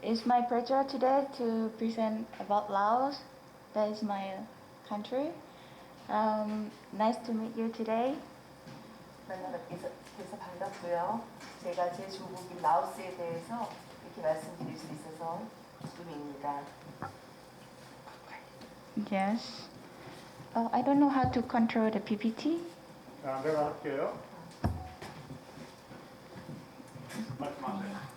It's my pleasure today to present about Laos. That is my country. Nice to meet you today. 만나뵙게 돼서 반갑고요. 제가 제 조국인 라오스에 대해서 이렇게 말씀드릴 수 있어서 기쁨입니다. Yes. I don't know how to control the PPT. 자, 내가 할게요. 말씀하세요.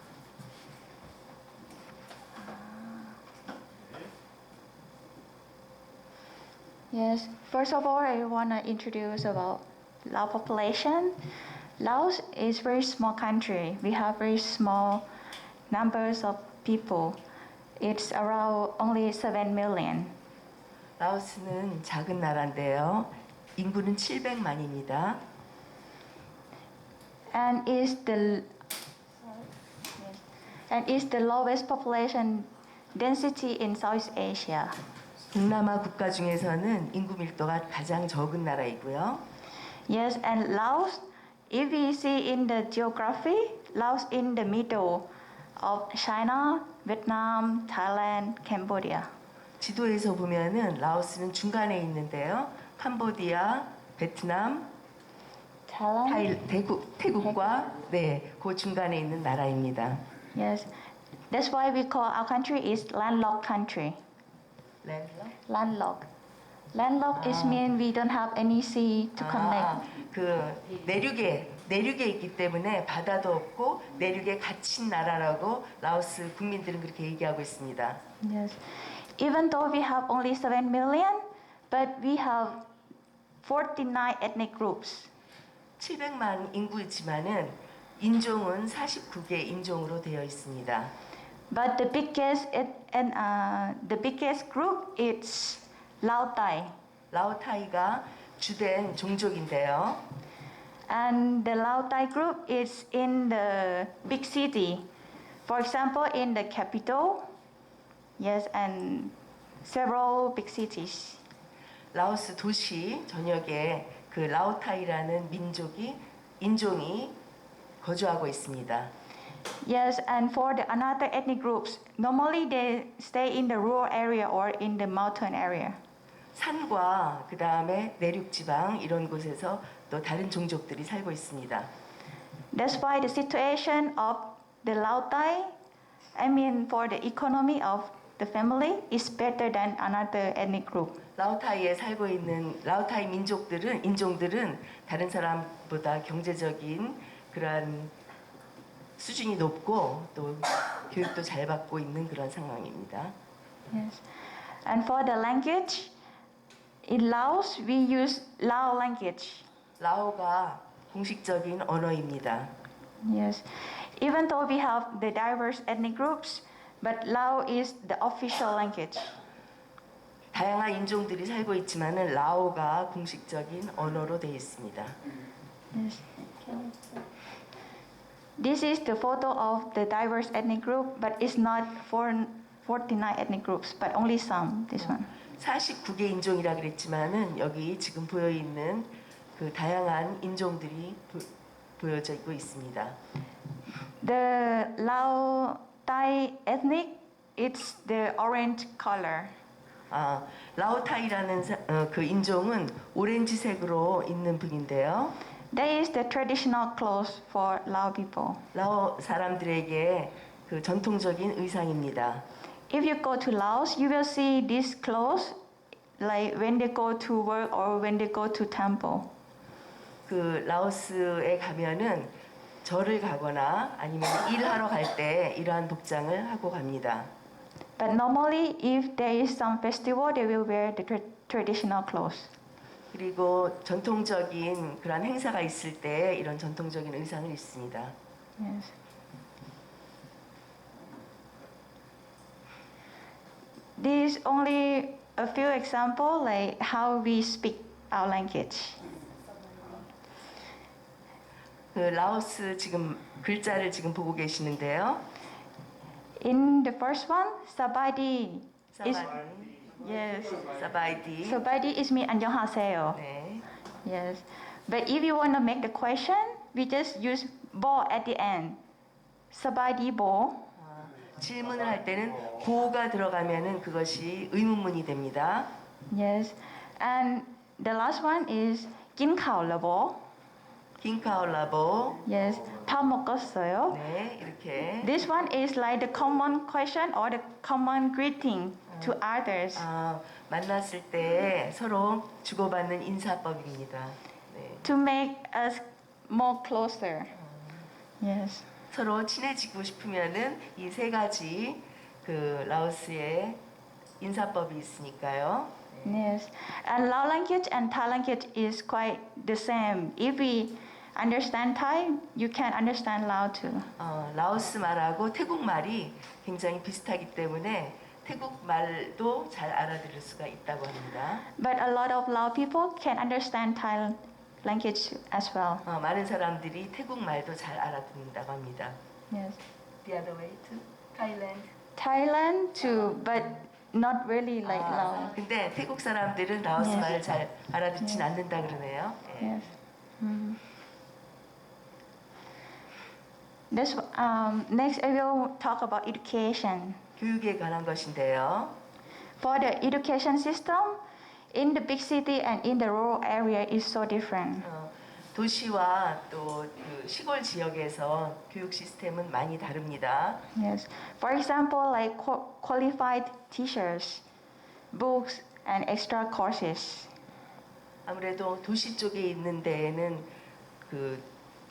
Yes. First of all, I want to introduce about Lao population. Laos is very small country. We have very small numbers of people. It's around only 7 million. 라오스는 작은 나라인데요. 인구는 700만입니다. And is the lowest population density in South Asia. 동남아 국가 중에서는 인구 밀도가 가장 적은 나라이고요. Yes, and Laos, if we see in the geography, Laos in the middle of China, Vietnam, Thailand, Cambodia. 지도에서 보면은 라오스는 중간에 있는데요. 캄보디아, 베트남, 태국과 그 중간에 있는 나라입니다. Yes, that's why we call our country is landlocked country. Landlocked. Landlocked is mean we don't have any sea to connect. 그 내륙에 있기 때문에 바다도 없고 내륙에 갇힌 나라라고 라오스 국민들은 그렇게 얘기하고 있습니다. Yes. Even though we have only 7 million, but we have 49 ethnic groups. 700만 인구이지만은 인종은 49개 인종으로 되어 있습니다. But the biggest group is Lao Thai. 라오타이가 주된 종족인데요. And the Lao Thai group is in the big city. For example, in the capital. Yes, and several big cities. 라오스 도시 전역에 그 라오타이라는 인종이 거주하고 있습니다. Yes, and for the another ethnic groups, normally they stay in the rural area or in the mountain area. 산과 그 다음에 내륙 지방 이런 곳에서 또 다른 종족들이 살고 있습니다. That's why the situation of the Lao Thai, for the economy of the family is better than another ethnic group. 라오타이에 살고 있는 라오타이 인종들은 다른 사람보다 경제적인 그러한 수준이 높고 또 교육도 잘 받고 있는 그런 상황입니다. Yes. And for the language, in Laos we use Lao language. 라오가 공식적인 언어입니다. Yes. Even though we have the diverse ethnic groups, but Lao is the official language. 다양한 인종들이 살고 있지만은 라오가 공식적인 언어로 되어 있습니다. Yes. This is the photo of the diverse ethnic group, but it's not 49 ethnic groups, but only some. This one. 49개 인종이라 그랬지만은 여기 지금 보여 있는 그 다양한 인종들이 보여지고 있습니다. The Lao Thai ethnic, it's the orange color. 라오타이라는 그 인종은 오렌지색으로 있는 분인데요. That is the traditional clothes for Lao people. 라오 사람들에게 그 전통적인 의상입니다. If you go to Laos, you will see these clothes like when they go to work or when they go to temple. 그 라오스에 가면은 절을 가거나 아니면 일하러 갈 때 이러한 복장을 하고 갑니다. But normally, if there is some festival, they will wear the traditional clothes. 그리고 전통적인 그런 행사가 있을 때 이런 전통적인 의상을 입습니다. Yes. These only a few examples like how we speak our language. 그 라오스 지금 글자를 지금 보고 계시는데요. In the first one, Sabaidi. Yes. 사바이디. Sabaidi is mean 안녕하세요. 네. Yes. But if you want to make the question, we just use bo at the end. Sabadibo. 질문을 할 때는 보가 들어가면은 그것이 의문문이 됩니다. Yes. And the last one is 김카올라보. 긴카올라보. Yes. 밥 먹었어요? 네, 이렇게. This one is like the common question or the common greeting to others. 만났을 때 서로 주고받는 인사법입니다. 네. To make us more closer. Yes. 서로 친해지고 싶으면은 이 세 가지 그 라오스의 인사법이 있으니까요. Yes. And Lao language and Thai language is quite the same. If we understand Thai, you can understand Lao too. 라오스 말하고 태국 말이 굉장히 비슷하기 때문에 태국 말도 잘 알아들을 수가 있다고 합니다. But a lot of Lao people can understand Thai language as well. 많은 사람들이 태국 말도 잘 알아듣는다고 합니다. Yes. The other way to Thailand. Thailand too, but not really like Lao. 근데 태국 사람들은 라오스 Yes. 말을 잘 알아듣진 않는다 그러네요. 예. Yes. This, next, I will talk about education. 교육에 관한 것인데요. For the education system, in the big city and in the rural area is so different. 도시와 또 그 시골 지역에서 교육 시스템은 많이 다릅니다. Yes. For example, like qualified teachers, books, and extra courses. 아무래도 도시 쪽에 있는 데에는 그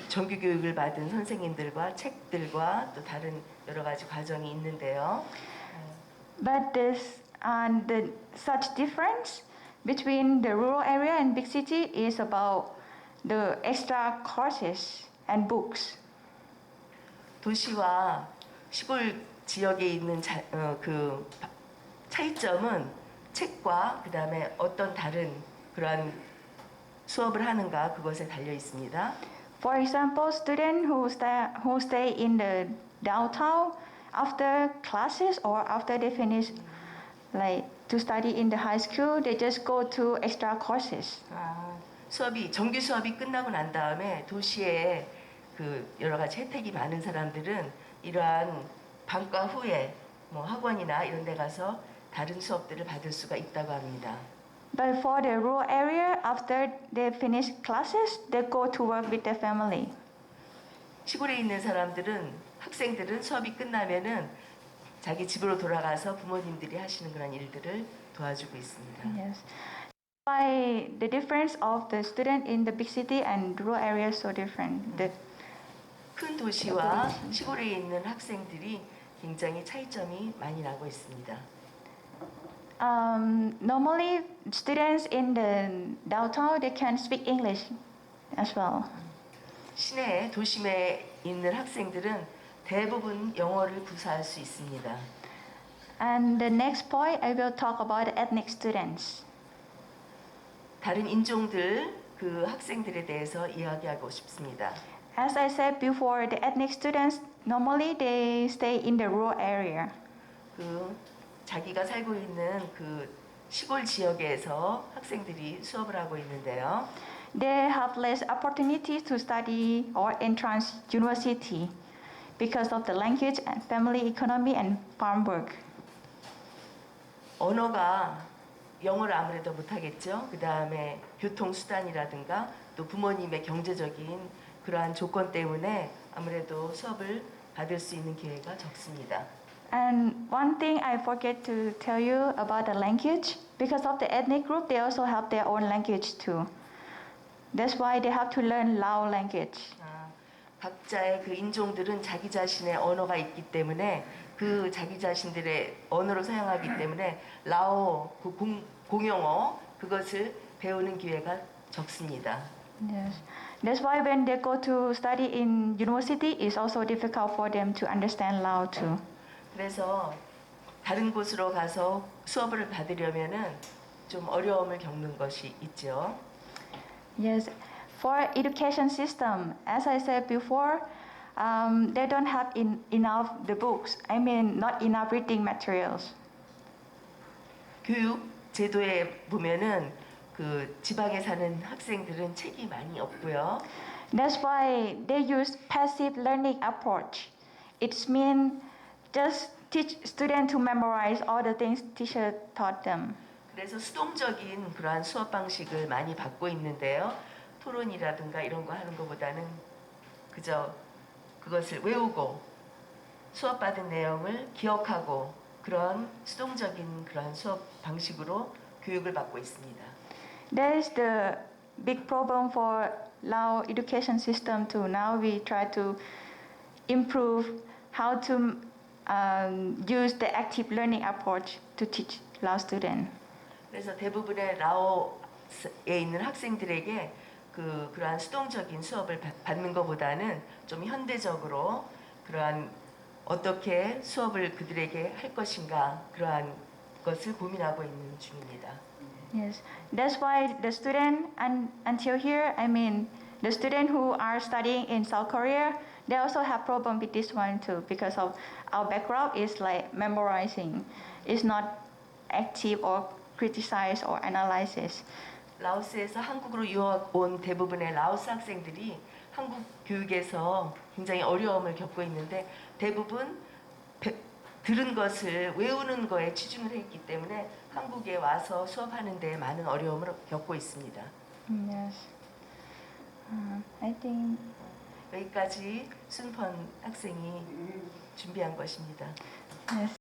정규 교육을 받은 선생님들과 책들과 또 다른 여러 가지 과정이 있는데요. But the such difference between the rural area and big city is about the extra courses and books. 도시와 시골 지역에 있는 그 차이점은 책과 그 다음에 어떤 다른 그러한 수업을 하는가 그것에 달려 있습니다. For example, students who stay in the downtown after classes or after they finish like to study in the high school, they just go to extra courses. 정규 수업이 끝나고 난 다음에 도시에 그 여러 가지 혜택이 많은 사람들은 이러한 방과 후에 뭐 학원이나 이런 데 가서 다른 수업들을 받을 수가 있다고 합니다. But for the rural area, after they finish classes, they go to work with their family. 시골에 있는 사람들은 학생들은 수업이 끝나면은 자기 집으로 돌아가서 부모님들이 하시는 그런 일들을 도와주고 있습니다. Yes. Why the difference of the student in the big city and rural area is so different? 큰 도시와 시골에 있는 학생들이 굉장히 차이점이 많이 나고 있습니다. Normally, students in the downtown they can speak English as well. 시내 도심에 있는 학생들은 대부분 영어를 구사할 수 있습니다. And the next point, I will talk about ethnic students. 다른 인종들 그 학생들에 대해서 이야기하고 싶습니다. As I said before, the ethnic students normally they stay in the rural area. 그 자기가 살고 있는 그 시골 지역에서 학생들이 수업을 하고 있는데요. They have less opportunities to study or entrance university because of the language and family economy and farm work. 언어가 영어를 아무래도 못하겠죠. 그 다음에 교통수단이라든가 또 부모님의 경제적인 그러한 조건 때문에 아무래도 수업을 받을 수 있는 기회가 적습니다. And one thing I forget to tell you about the language, because of the ethnic group, they also have their own language too. That's why they have to learn Lao language. 각자의 그 인종들은 자기 자신의 언어가 있기 때문에 그 자기 자신들의 언어로 사용하기 때문에 라오 그 공용어 그것을 배우는 기회가 적습니다. Yes. That's why when they go to study in university, it's also difficult for them to understand Lao too. 그래서 다른 곳으로 가서 수업을 받으려면은 좀 어려움을 겪는 것이 있죠. Yes. For education system, as I said before, they don't have enough the books. I mean, not enough reading materials. 교육 제도에 보면은 그 지방에 사는 학생들은 책이 많이 없고요. That's why they use passive learning approach. it's mean just teach student to memorize all the things teacher taught them. 그래서 수동적인 그러한 수업 방식을 많이 받고 있는데요. 토론이라든가 이런 거 하는 것보다는 그저 그것을 외우고 수업받은 내용을 기억하고 그런 수동적인 그런 수업 방식으로 교육을 받고 있습니다. That is the big problem for Lao education system too. Now we try to improve how to use the active learning approach to teach Lao students. 그래서 대부분의 라오에 있는 학생들에게 그러한 수동적인 수업을 받는 것보다는 좀 현대적으로 그러한 어떻게 수업을 그들에게 할 것인가 그러한 것을 고민하고 있는 중입니다. Yes, that's why the student until here, I mean, the student who are studying in South Korea, they also have problem with this one too because of our background is like memorizing. It's not active or criticize or analysis. 라오스에서 한국으로 유학 온 대부분의 라오스 학생들이 한국 교육에서 굉장히 어려움을 겪고 있는데 대부분 들은 것을 외우는 거에 치중을 했기 때문에 한국에 와서 수업하는 데 많은 어려움을 겪고 있습니다. Yes. I think 여기까지 순펀 학생이 준비한 것입니다. yes.